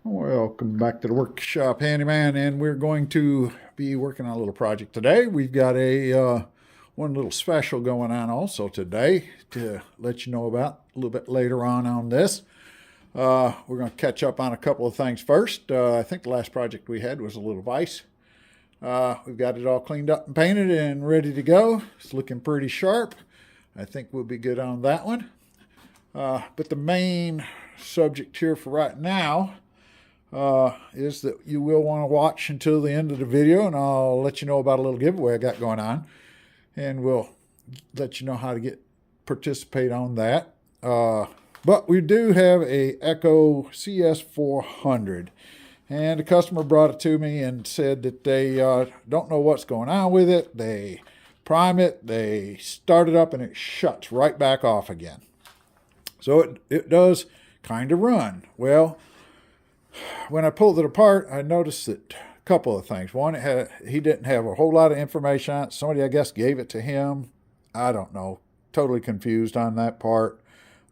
Welcome back to the workshop, Handyman, and we're going to be working on a little project today. We've got a one little special going on also today to let you know about a little bit later on this. We're going to catch up on a couple of things first. I think the last project we had was a little vise. We've got it all cleaned up and painted and ready to go. It's looking pretty sharp. I think we'll be good on that one. But the main subject here for right now is that you will want to watch until the end of the video, and I'll let you know about a little giveaway I got going on, and we'll let you know how to participate on that. But we do have a Echo cs-400, and a customer brought it to me and said that they don't know what's going on with it. They prime it, they start it up, and it shuts right back off again. So it does kind of run. Well, when I pulled it apart, I noticed that a couple of things. One, he didn't have a whole lot of information on it. Somebody, I guess, gave it to him. I don't know. Totally confused on that part.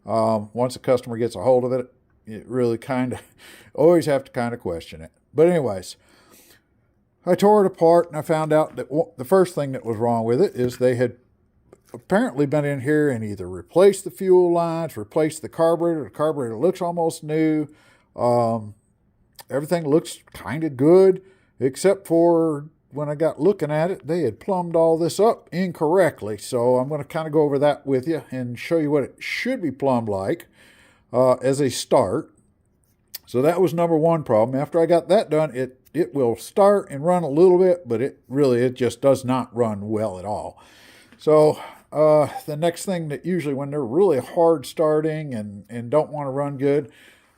Once a customer gets a hold of it, it really kind of, always have to kind of question it. But anyways, I tore it apart and I found out that the first thing that was wrong with it is they had apparently been in here and either replaced the fuel lines, replaced the carburetor. The carburetor looks almost new. Everything looks kind of good, except for when I got looking at it, they had plumbed all this up incorrectly. So I'm going to kind of go over that with you and show you what it should be plumbed like as a start. So that was number one problem. After I got that done, it will start and run a little bit, but it just does not run well at all. So the next thing that usually when they're really hard starting and don't want to run good,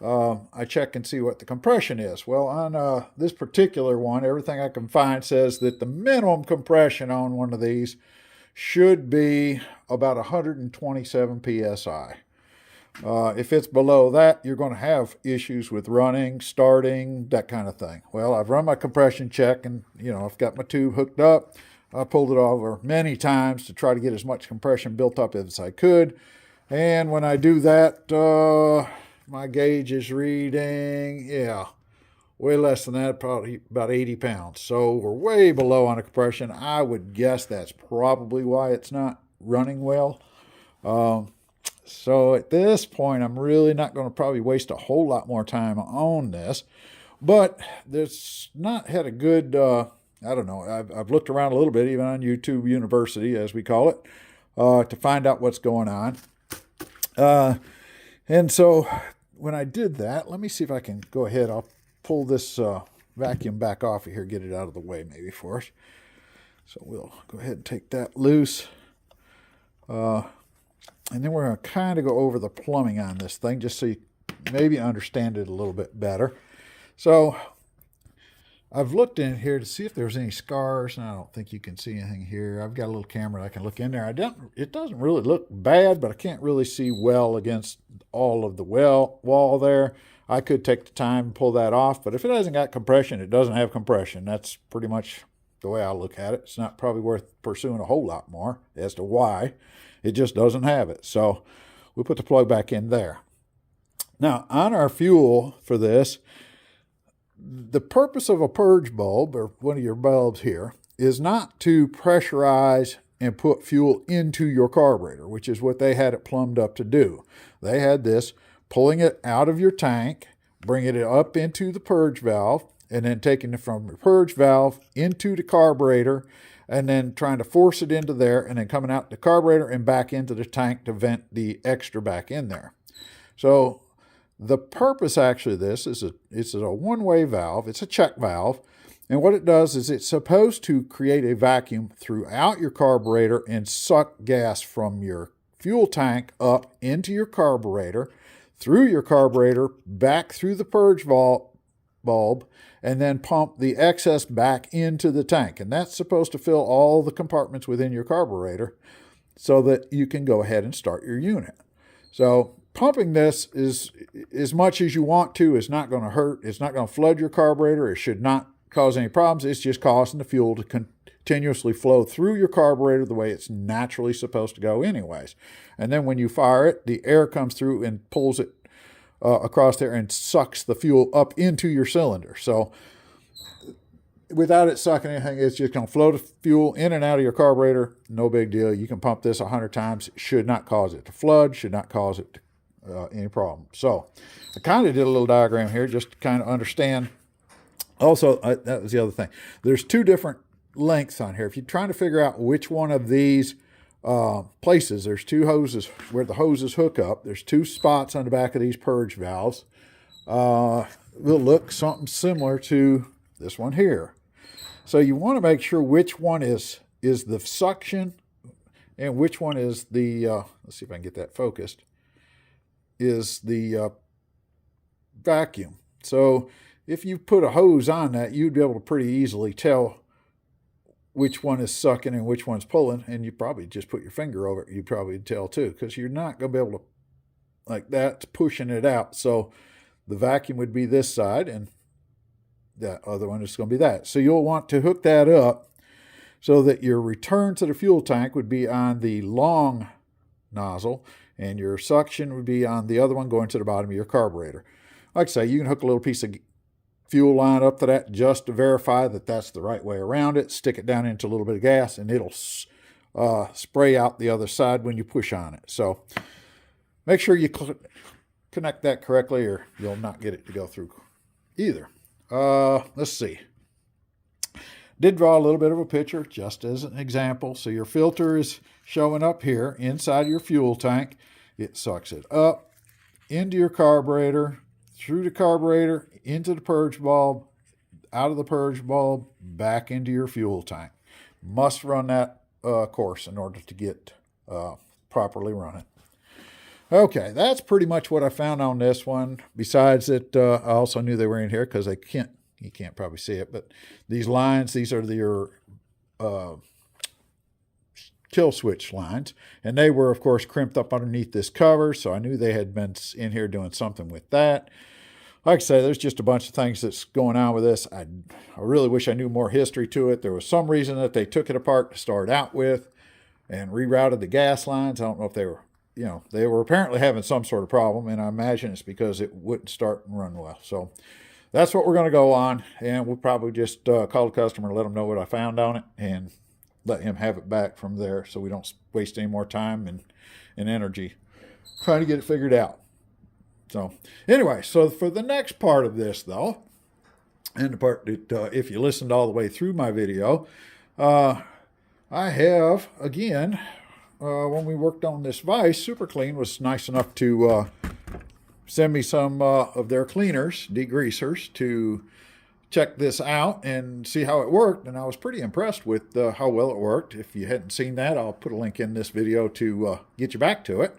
I check and see what the compression is. Well, on this particular one, everything I can find says that the minimum compression on one of these should be about 127 psi. If it's below that, you're going to have issues with running, starting, that kind of thing. Well, I've run my compression check and, I've got my tube hooked up. I pulled it over many times to try to get as much compression built up as I could. And when I do that, my gauge is reading, way less than that, probably about 80 pounds. So we're way below on a compression. I would guess that's probably why it's not running well. So at this point, I'm really not going to probably waste a whole lot more time on this. But there's not had a good, I don't know, I've looked around a little bit, even on YouTube University, as we call it, to find out what's going on. And so when I did that, let me see if I can go ahead. I'll pull this vacuum back off of here, get it out of the way maybe for us. So we'll go ahead and take that loose. And then we're going to kind of go over the plumbing on this thing just so you maybe understand it a little bit better. So I've looked in here to see if there's any scars, and I don't think you can see anything here. I've got a little camera that I can look in there. It doesn't really look bad, but I can't really see well against all of the wall there. I could take the time and pull that off, but if it hasn't got compression, it doesn't have compression. That's pretty much the way I look at it. It's not probably worth pursuing a whole lot more as to why. It just doesn't have it. So we'll put the plug back in there. Now, on our fuel for this, the purpose of a purge bulb, or one of your bulbs here, is not to pressurize and put fuel into your carburetor, which is what they had it plumbed up to do. They had this pulling it out of your tank, bringing it up into the purge valve, and then taking it from the purge valve into the carburetor, and then trying to force it into there, and then coming out the carburetor and back into the tank to vent the extra back in there. So the purpose actually of this is it's a one-way valve. It's a check valve. And what it does is it's supposed to create a vacuum throughout your carburetor and suck gas from your fuel tank up into your carburetor, through your carburetor, back through the purge bulb, and then pump the excess back into the tank. And that's supposed to fill all the compartments within your carburetor so that you can go ahead and start your unit. So pumping this is as much as you want to. It's not going to hurt. It's not going to flood your carburetor. It should not cause any problems. It's just causing the fuel to continuously flow through your carburetor the way it's naturally supposed to go anyways. And then when you fire it, the air comes through and pulls it across there and sucks the fuel up into your cylinder. So without it sucking anything, it's just going to flow the fuel in and out of your carburetor. No big deal. You can pump this 100 times. It should not cause it to flood, should not cause it to, any problem. So I kind of did a little diagram here just to kind of understand. Also, that was the other thing. There's two different lengths on here. If you're trying to figure out which one of these places, there's two hoses where the hoses hook up. There's two spots on the back of these purge valves. Will look something similar to this one here. So you want to make sure which one is the suction and which one is the, let's see if I can get that focused, is the vacuum. So if you put a hose on that, you'd be able to pretty easily tell which one is sucking and which one's pulling, and you probably just put your finger over it. You'd probably tell too, because you're not going to be able to, like that's pushing it out. So the vacuum would be this side, and that other one is going to be that. So you'll want to hook that up so that your return to the fuel tank would be on the long nozzle, and your suction would be on the other one going to the bottom of your carburetor. Like I say, you can hook a little piece of fuel line up to that just to verify that that's the right way around it. Stick it down into a little bit of gas, and it'll spray out the other side when you push on it. So make sure you connect that correctly, or you'll not get it to go through either. Let's see. Did draw a little bit of a picture just as an example. So your filter is showing up here inside your fuel tank. It sucks it up into your carburetor, through the carburetor, into the purge bulb, out of the purge bulb, back into your fuel tank. Must run that course in order to get properly running. Okay, that's pretty much what I found on this one. Besides that, I also knew they were in here because you can't probably see it, but these lines, these are your kill switch lines, and they were, of course, crimped up underneath this cover, so I knew they had been in here doing something with that. Like I say, there's just a bunch of things that's going on with this. I really wish I knew more history to it. There was some reason that they took it apart to start out with and rerouted the gas lines. I don't know if they were, they were apparently having some sort of problem, and I imagine it's because it wouldn't start and run well. So that's what we're going to go on, and we'll probably just call the customer and let them know what I found on it and let him have it back from there so we don't waste any more time and energy trying to get it figured out. So anyway, so for the next part of this, though, and the part that if you listened all the way through my video, I have, again, when we worked on this vise, Super Clean was nice enough to send me some of their cleaners, degreasers, to check this out and see how it worked. And I was pretty impressed with how well it worked. If you hadn't seen that, I'll put a link in this video to get you back to it.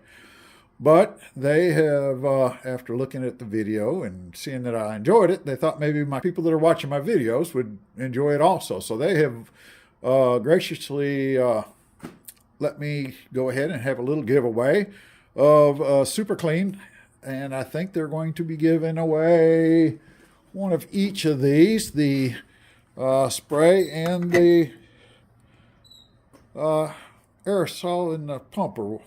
But they have, after looking at the video and seeing that I enjoyed it, they thought maybe my people that are watching my videos would enjoy it also. So they have graciously let me go ahead and have a little giveaway of Super Clean. And I think they're going to be giving away one of each of these, the spray and the aerosol in the pumper.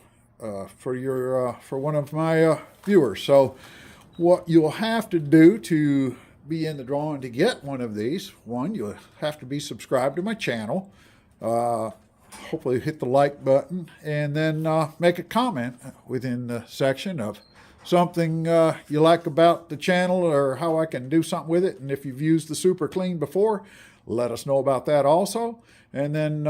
For one of my viewers. So what you'll have to do to be in the drawing to get one of these, one, you'll have to be subscribed to my channel, hopefully hit the like button, and then make a comment within the section of something you like about the channel or how I can do something with it. And if you've used the Super Clean before, let us know about that also. And then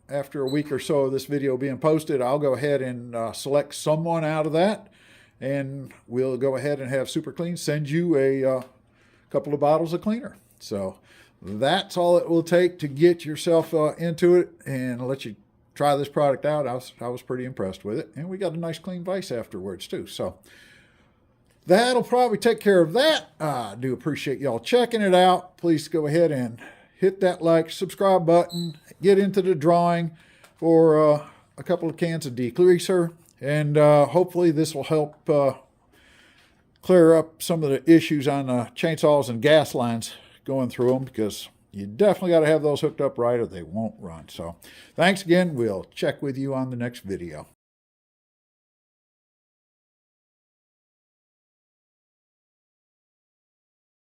after a week or so of this video being posted, I'll go ahead and select someone out of that, and we'll go ahead and have Super Clean send you a couple of bottles of cleaner. So that's all it will take to get yourself into it, and I'll let you try this product out. I was pretty impressed with it, and we got a nice clean vise afterwards too. So that'll probably take care of that. I do appreciate y'all checking it out. Please go ahead and hit that like, subscribe button, get into the drawing for a couple of cans of degreaser, and hopefully this will help clear up some of the issues on chainsaws and gas lines going through them, because you definitely got to have those hooked up right or they won't run. So thanks again. We'll check with you on the next video.